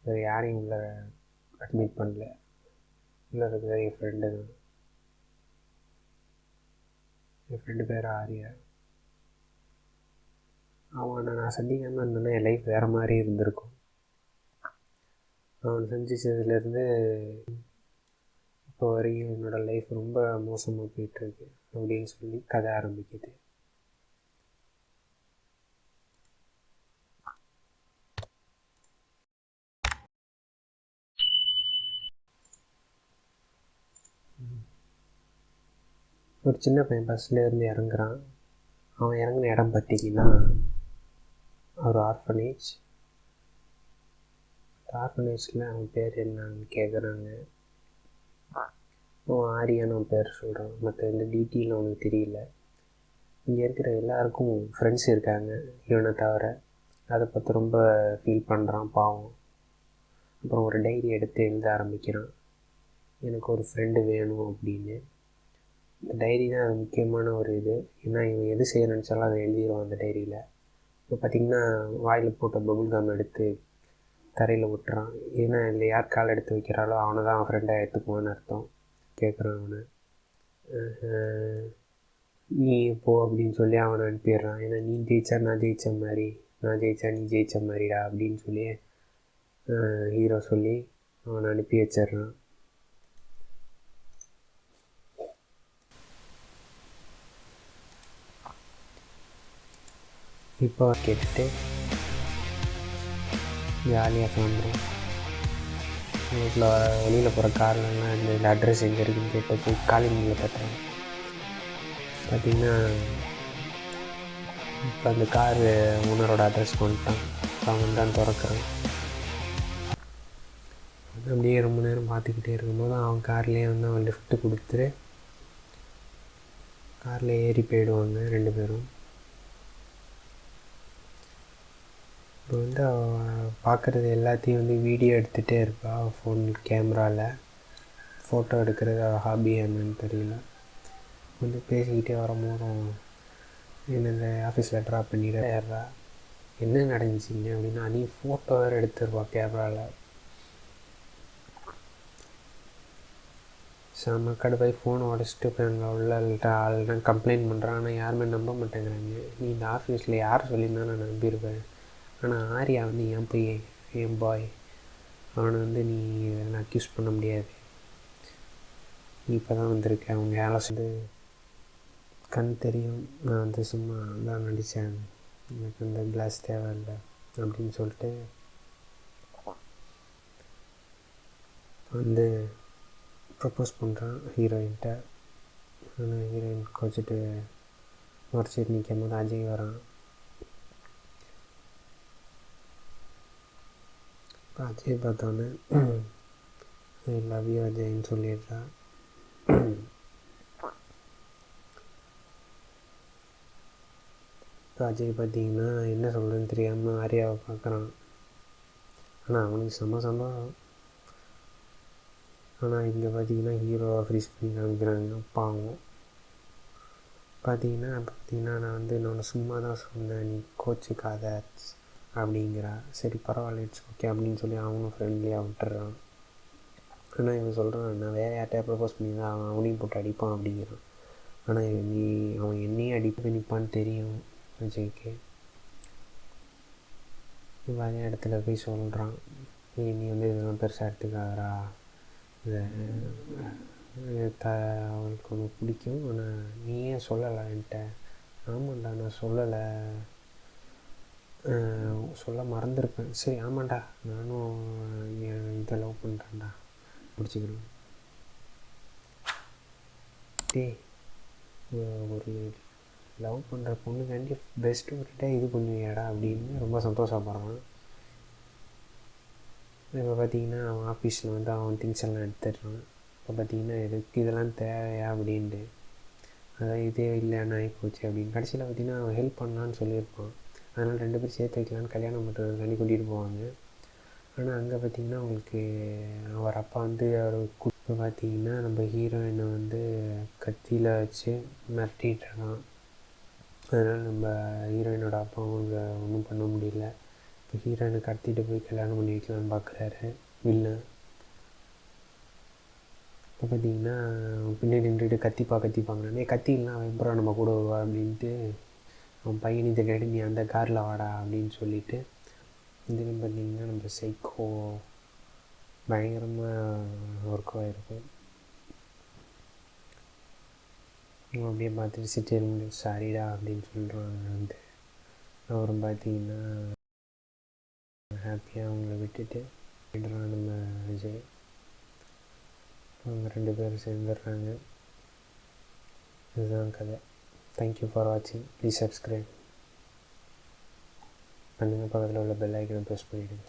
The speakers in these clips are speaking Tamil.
வேறு யாரையும் உள்ளே அட்மிட் பண்ணல. உள்ளே இருக்கிறது என் ஃப்ரெண்டு தான். என் ஃப்ரெண்டு பேர் ஆர்யா. அவனை நான் சந்திக்காமல் இருந்தேன்னா என் லைஃப் வேறு மாதிரி இருந்திருக்கும். அவனை சந்திச்சதுலேருந்து இப்போ வரைக்கும் என்னோடய லைஃப் ரொம்ப மோசமாக போயிட்டுருக்கு அப்படின்னு சொல்லி கதை ஆரம்பிக்குது. ஒரு சின்ன பையன் பஸ்லேருந்து இறங்குறான். அவன் இறங்கின இடம் பார்த்திங்கன்னா ஒரு ஆர்ஃபனேஜ். அந்த ஆர்ஃபனேஜில் அவன் பேர் என்னன்னு கேட்குறாங்க. அவன் ஆரியான்னு அவன் பேர் சொல்கிறான். மற்ற எந்த டீட்டெயிலும் அவனுக்கு தெரியல. இங்கே இருக்கிற எல்லாருக்கும் ஃப்ரெண்ட்ஸ் இருக்காங்க இவனை தவிர. அதை பார்த்து ரொம்ப ஃபீல் பண்ணுறான் பாவம். அப்புறம் ஒரு டைரி எடுத்து எழுத ஆரம்பிக்கிறான், எனக்கு ஒரு ஃப்ரெண்டு வேணும் அப்படின்னு. இந்த டைரி தான் அது முக்கியமான ஒரு இது. ஏன்னா இவன் எது செய்ய நினச்சாலும் அதை எழுதிடுவான் அந்த டைரியில். இப்போ பார்த்திங்கன்னா வாயில் போட்ட பபுள் கம் எடுத்து தரையில் விட்டுறான். ஏன்னா இல்லை யார் கால் எடுத்து வைக்கிறாளோ அவனை தான் அவன் ஃப்ரெண்டாக எடுத்துக்குவான்னு அர்த்தம். கேட்குறான் அவனை, நீ போ அப்படின்னு சொல்லி அவனை அனுப்பிடுறான். ஏன்னா நீ ஜெயிச்சா நான் ஜெயித்த மாதிரி, நான் ஜெயிச்சா நீ ஜெயித்த மாதிரிடா அப்படின்னு சொல்லி ஹீரோ சொல்லி அவனை அனுப்பி வச்சிட்றான். இப்போ கேட்டுட்டு ஜாலியாக கிளம்புறோம். வீட்டில் வெளியில் போகிற கார்லலாம் இந்த அட்ரஸ் எங்கே இருக்குதுன்னு கேட்டு போய் காலிங்கில் தட்டுறேன். பார்த்திங்கன்னா இப்போ அந்த கார் ஓனரோட அட்ரஸ் வந்துட்டான். அவன் தான் திறக்கிறான். அப்படியே ரொம்ப நேரம் பார்த்துக்கிட்டே இருக்கும்போது அவன் கார்லேயே வந்து அவன் லிஃப்ட்டு கொடுத்துட்டு காரில் ஏறி போயிடுவாங்க 2 பேரும். இப்போ வந்து அவள் பார்க்குறது எல்லாத்தையும் வந்து வீடியோ எடுத்துகிட்டே இருப்பாள் ஃபோன் கேமராவில். ஃபோட்டோ எடுக்கிறது அவள் ஹாபி என்னன்னு தெரியல. வந்து பேசிக்கிட்டே வரும்போதும் இந்த ஆஃபீஸில் ட்ராப் பண்ணிடுற ஏறா என்ன நடந்துச்சிங்க அப்படின்னா நீ ஃபோட்டோ வேறு எடுத்துருப்பாள் கேமராவில். செம்ம கடுப்பாய் ஃபோனை உடச்சிட்டு போய் அங்கே உள்ள ஆள்லாம் கம்ப்ளைண்ட் பண்ணுறான். ஆனால் யாருமே நம்ப மாட்டேங்கிறாங்க. நீ இந்த ஆஃபீஸில் யார் சொல்லியிருந்தா நான் நம்பியிருப்பேன். ஆனால் ஆர்யா வந்து என் பையன், என் பாய். அவனை வந்து நீ அக்யூஸ் பண்ண முடியாது. நீ இப்போ தான் வந்திருக்க. அவங்க வேலை வந்து கண் தெரியும், நான் வந்து சும்மா தான் நடித்தேன், எனக்கு இந்த கிளாஸ் தேவையில்லை அப்படின்னு சொல்லிட்டு வந்து ப்ரப்போஸ் பண்ணுறான் ஹீரோயின்கிட்ட. ஆனால் ஹீரோயின் கோச்சிட்டு முறைச்சிட்டு நிற்கும் போது அஜய் வரான். இப்போ அஜய் பார்த்தோன்னே ஐ லவ் யூ அஜய்ன்னு சொல்லிடுறா. இப்போ அஜய் பார்த்திங்கன்னா என்ன சொல்கிறேன்னு தெரியாமல் ஆர்யாவை பார்க்குறான். ஆனால் அவனுக்கு சந்தோஷம். ஆனால் இங்கே பார்த்திங்கன்னா ஹீரோவை ஃப்ரீஸ் பண்ணி காமிக்கிறாங்க. பாவம். பார்த்திங்கன்னா நான் வந்து என்னோட சும்மா தான் சொன்னேன், நீ கோச்சுக்காத அப்படிங்கிறா. சரி பரவாயில்ல, இட்ஸ் ஓகே அப்படின்னு சொல்லி அவனும் ஃப்ரெண்ட்லியாக விட்டுறான். ஆனால் இவன் சொல்கிறான், நான் வேறு யார்கிட்ட ப்ரப்போஸ் பண்ணி தான் அவனையும் போட்டு அடிப்பான் அப்படிங்கிறான். ஆனால் அவன் என்னையும் அடிப்பு நிற்பான்னு தெரியும் விஜய்க்கு. இப்போ அதே இடத்துல போய் சொல்கிறான், நீ வந்து இதெல்லாம் பெருசாக எடுத்துக்காதரா, அவளுக்கு ஒன்று பிடிக்கும், ஆனால் நீ ஏன் சொல்லலை என்கிட்ட. ஆமாண்டா நான் சொல்லலை, சொல்ல மறந்துருப்பேன். சரி ஆமாண்டா நானும் இதை லவ் பண்ணுறேன்டா, பிடிச்சிக்கிறேன். ஒரு லவ் பண்ணுற பொண்ணுக்காண்டி பெஸ்ட்டு ஒருகிட்ட இது பண்ணுவியாடா அப்படின்னு ரொம்ப சந்தோஷப்படுறான். இப்போ பார்த்திங்கன்னா அவன் ஆஃபீஸில் வந்து அவன் திங்ஸ் எல்லாம் எடுத்துடுறான். இப்போ பார்த்திங்கன்னா எதுக்கு இதெல்லாம் தேவையா அப்படின்ட்டு, அதான் இதே இல்லைன்னு ஆகிப்போச்சு அப்படின்னு. கடைசியில் பார்த்திங்கன்னா அவன் ஹெல்ப் பண்ணலான்னு சொல்லியிருப்பான். அதனால் 2 பேரும் சேர்த்து வைக்கலான்னு கல்யாணம் பண்ணுறதுக்காண்டி கூட்டிகிட்டு போவாங்க. ஆனால் அங்கே பார்த்திங்கன்னா அவங்களுக்கு அவர் அப்பா வந்து அவர் இப்போ பார்த்திங்கன்னா நம்ம ஹீரோயினை வந்து கத்தியில் வச்சு மிரட்டிகிட்ருக்கான். அதனால் நம்ம ஹீரோயினோட அப்பா அவங்க ஒன்றும் பண்ண முடியல. இப்போ ஹீரோயினை கடத்திட்டு போய் கல்யாணம் பண்ணி வைக்கலான்னு பார்க்குறாரு வில்லன். இப்போ பார்த்தீங்கன்னா பின்னாடி நின்றுட்டு கத்திப்பாங்கன்னே கத்திலாம் அவன் எப்பறம் நம்ம கூட வருவா அப்படின்ட்டு அவன் பையனை தேடி நீ அந்த காரில் வாடா அப்படின்னு சொல்லிவிட்டு இதுன்னு பார்த்திங்கன்னா நம்ம சைக்கோ பயங்கரமாக ஒர்க் ஆகிருக்கும். அப்படியே பார்த்துட்டு சிட்டியில் சாரிடா அப்படின்னு சொல்கிறாங்க. வந்து அப்புறம் பார்த்திங்கன்னா ஹாப்பியாக அவங்கள விட்டுட்டு விடுறான் நம்ம விஜய். அவங்க 2 பேரும் சேர்ந்துடுறாங்க. இதுதான் கதை. தேங்க்யூ ஃபார் வாட்சிங். ப்ளீஸ் சப்ஸ்கிரைப் பண்ணுங்கள். பக்கத்தில் உள்ள பெல் ஐக்கனை ப்ரெஸ் பண்ணிவிடுங்க.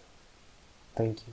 தேங்க்யூ.